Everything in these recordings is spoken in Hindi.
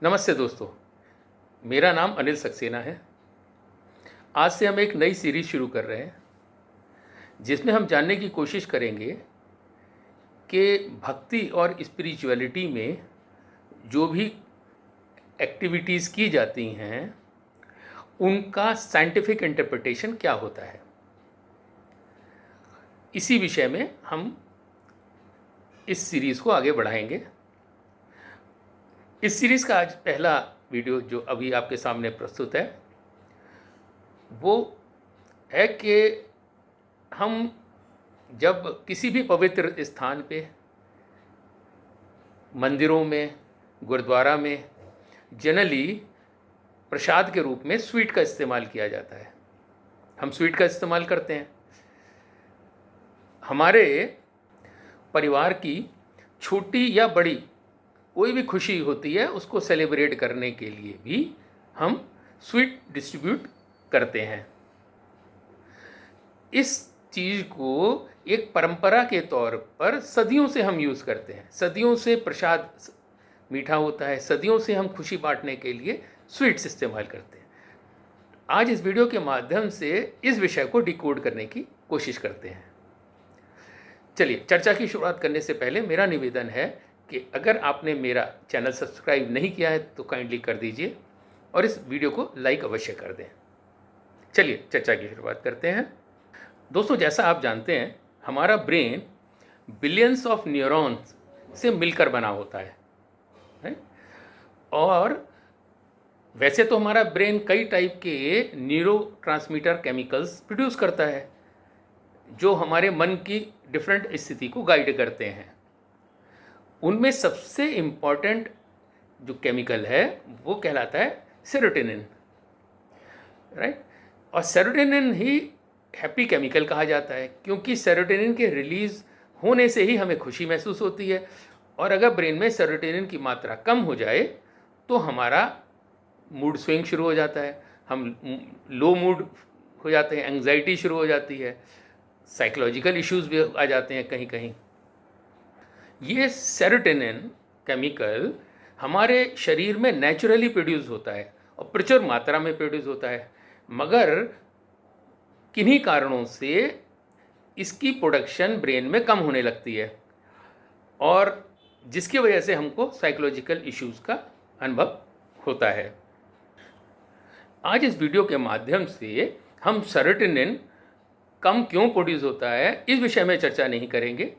नमस्ते दोस्तों, मेरा नाम अनिल सक्सेना है। आज से हम एक नई सीरीज़ शुरू कर रहे हैं जिसमें हम जानने की कोशिश करेंगे कि भक्ति और स्पिरिचुअलिटी में जो भी एक्टिविटीज़ की जाती हैं उनका साइंटिफिक इंटरप्रिटेशन क्या होता है। इसी विषय में हम इस सीरीज़ को आगे बढ़ाएंगे। इस सीरीज़ का आज पहला वीडियो जो अभी आपके सामने प्रस्तुत है वो है कि हम जब किसी भी पवित्र स्थान पे, मंदिरों में, गुरुद्वारा में जनरली प्रसाद के रूप में स्वीट का इस्तेमाल किया जाता है। हम स्वीट का इस्तेमाल करते हैं। हमारे परिवार की छोटी या बड़ी कोई भी खुशी होती है उसको सेलिब्रेट करने के लिए भी हम स्वीट डिस्ट्रीब्यूट करते हैं। इस चीज़ को एक परंपरा के तौर पर सदियों से हम यूज़ करते हैं। सदियों से प्रसाद मीठा होता है, सदियों से हम खुशी बांटने के लिए स्वीट्स इस्तेमाल करते हैं। आज इस वीडियो के माध्यम से इस विषय को डिकोड करने की कोशिश करते हैं। चलिए, चर्चा की शुरुआत करने से पहले मेरा निवेदन है कि अगर आपने मेरा चैनल सब्सक्राइब नहीं किया है तो काइंडली कर दीजिए और इस वीडियो को लाइक अवश्य कर दें। चलिए चर्चा की शुरुआत करते हैं। दोस्तों, जैसा आप जानते हैं हमारा ब्रेन बिलियंस ऑफ न्यूरॉन्स से मिलकर बना होता है। और वैसे तो हमारा ब्रेन कई टाइप के न्यूरोट्रांसमीटर केमिकल्स प्रोड्यूस करता है जो हमारे मन की डिफरेंट स्थिति को गाइड करते हैं। उनमें सबसे इम्पॉर्टेंट जो केमिकल है वो कहलाता है सेरोटोनिन, राइट। और सेरोटोनिन ही हैप्पी केमिकल कहा जाता है क्योंकि सेरोटोनिन के रिलीज़ होने से ही हमें खुशी महसूस होती है। और अगर ब्रेन में सेरोटोनिन की मात्रा कम हो जाए तो हमारा मूड स्विंग शुरू हो जाता है, हम लो मूड हो जाते हैं, एंग्जाइटी शुरू हो जाती है, साइकोलॉजिकल इश्यूज़ भी आ जाते हैं कहीं कहीं। ये सेरोटोनिन केमिकल हमारे शरीर में नेचुरली प्रोड्यूस होता है और प्रचुर मात्रा में प्रोड्यूस होता है, मगर किन्हीं कारणों से इसकी प्रोडक्शन ब्रेन में कम होने लगती है और जिसकी वजह से हमको साइकोलॉजिकल इश्यूज़ का अनुभव होता है। आज इस वीडियो के माध्यम से हम सेरोटोनिन कम क्यों प्रोड्यूस होता है इस विषय में चर्चा नहीं करेंगे,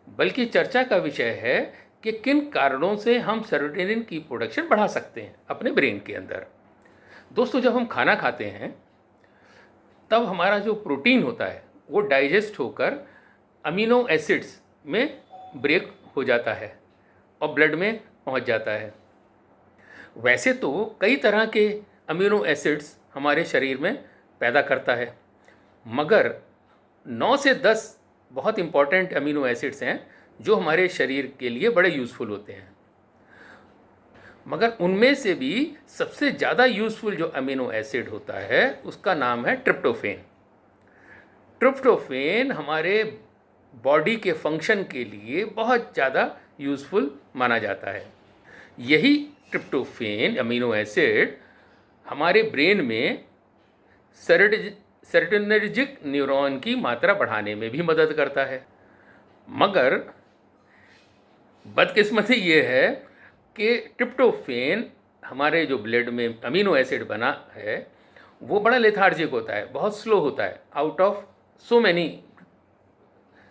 बल्कि चर्चा का विषय है कि किन कारणों से हम सेरोटोनिन की प्रोडक्शन बढ़ा सकते हैं अपने ब्रेन के अंदर। दोस्तों, जब हम खाना खाते हैं तब हमारा जो प्रोटीन होता है वो डाइजेस्ट होकर अमीनो एसिड्स में ब्रेक हो जाता है और ब्लड में पहुंच जाता है। वैसे तो कई तरह के अमीनो एसिड्स हमारे शरीर में पैदा करता है, मगर 9 से 10 बहुत इंपॉर्टेंट अमीनो एसिड्स हैं जो हमारे शरीर के लिए बड़े यूज़फुल होते हैं। मगर उनमें से भी सबसे ज़्यादा यूज़फुल जो अमीनो एसिड होता है उसका नाम है ट्रिप्टोफेन। ट्रिप्टोफेन हमारे बॉडी के फंक्शन के लिए बहुत ज़्यादा यूज़फुल माना जाता है। यही ट्रिप्टोफेन अमीनो एसिड हमारे ब्रेन में सेरोटोनिर्जिक न्यूरॉन की मात्रा बढ़ाने में भी मदद करता है। मगर बदकिस्मती ये है कि ट्रिप्टोफेन हमारे जो ब्लड में अमीनो एसिड बना है वो बड़ा लेथार्जिक होता है, बहुत स्लो होता है। Out of so many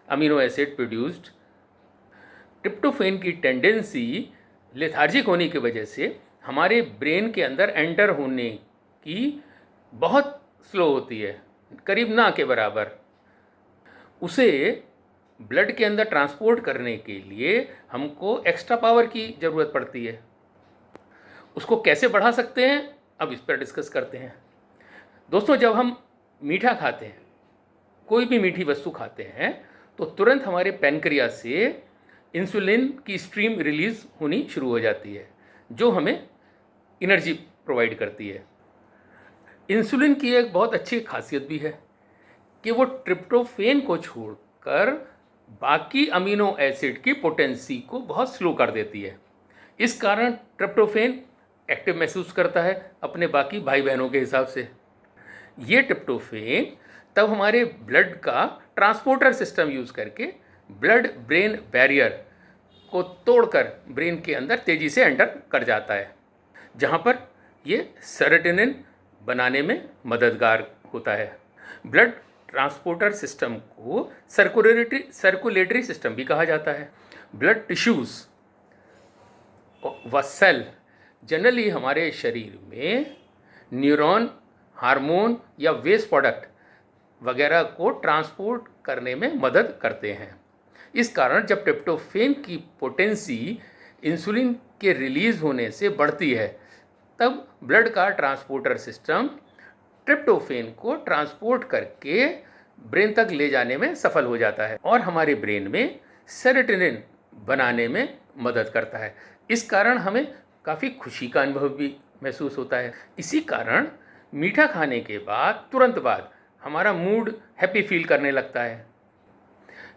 amino acid produced, tryptophan की टेंडेंसी लेथार्जिक होने की वजह से हमारे ब्रेन के अंदर एंटर होने की बहुत स्लो होती है, करीब ना के बराबर। उसे ब्लड के अंदर ट्रांसपोर्ट करने के लिए हमको एक्स्ट्रा पावर की ज़रूरत पड़ती है। उसको कैसे बढ़ा सकते हैं अब इस पर डिस्कस करते हैं। दोस्तों, जब हम मीठा खाते हैं, कोई भी मीठी वस्तु खाते हैं, तो तुरंत हमारे पैनक्रियास से इंसुलिन की स्ट्रीम रिलीज़ होनी शुरू हो जाती है जो हमें एनर्जी प्रोवाइड करती है। इंसुलिन की एक बहुत अच्छी खासियत भी है कि वो ट्रिप्टोफेन को छोड़कर बाकी अमीनो एसिड की पोटेंसी को बहुत स्लो कर देती है। इस कारण ट्रिप्टोफेन एक्टिव महसूस करता है अपने बाकी भाई बहनों के हिसाब से। ये ट्रिप्टोफैन तब हमारे ब्लड का ट्रांसपोर्टर सिस्टम यूज़ करके ब्लड ब्रेन बैरियर को तोड़कर ब्रेन के अंदर तेज़ी से एंटर कर जाता है, जहाँ पर ये सेरोटोनिन बनाने में मददगार होता है। ब्लड ट्रांसपोर्टर सिस्टम को सर्कुलेटरी सिस्टम भी कहा जाता है। ब्लड टिश्यूज़ व सेल जनरली हमारे शरीर में न्यूरॉन, हार्मोन या वेस्ट प्रोडक्ट वगैरह को ट्रांसपोर्ट करने में मदद करते हैं। इस कारण जब ट्रिप्टोफैन की पोटेंसी इंसुलिन के रिलीज़ होने से बढ़ती है, तब ब्लड का ट्रांसपोर्टर सिस्टम ट्रिप्टोफैन को ट्रांसपोर्ट करके ब्रेन तक ले जाने में सफल हो जाता है और हमारे ब्रेन में सेरोटोनिन बनाने में मदद करता है। इस कारण हमें काफ़ी खुशी का अनुभव भी महसूस होता है। इसी कारण मीठा खाने के बाद तुरंत बाद हमारा मूड हैप्पी फील करने लगता है।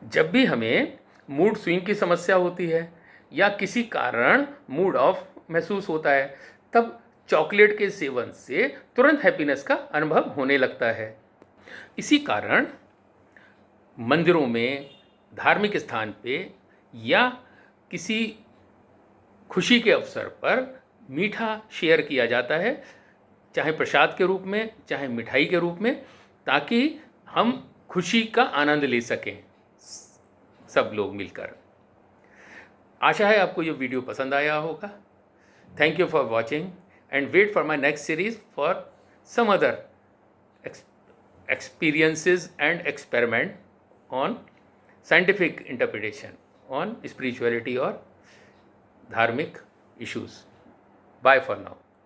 जब भी हमें मूड स्विंग की समस्या होती है या किसी कारण मूड ऑफ महसूस होता है, तब चॉकलेट के सेवन से तुरंत हैप्पीनेस का अनुभव होने लगता है। इसी कारण मंदिरों में, धार्मिक स्थान पे या किसी खुशी के अवसर पर मीठा शेयर किया जाता है, चाहे प्रसाद के रूप में, चाहे मिठाई के रूप में, ताकि हम खुशी का आनंद ले सकें सब लोग मिलकर। आशा है आपको ये वीडियो पसंद आया होगा। Thank you for watching and wait for my next series for some other experiences and experiment on scientific interpretation on spirituality or dharmic issues. Bye for now.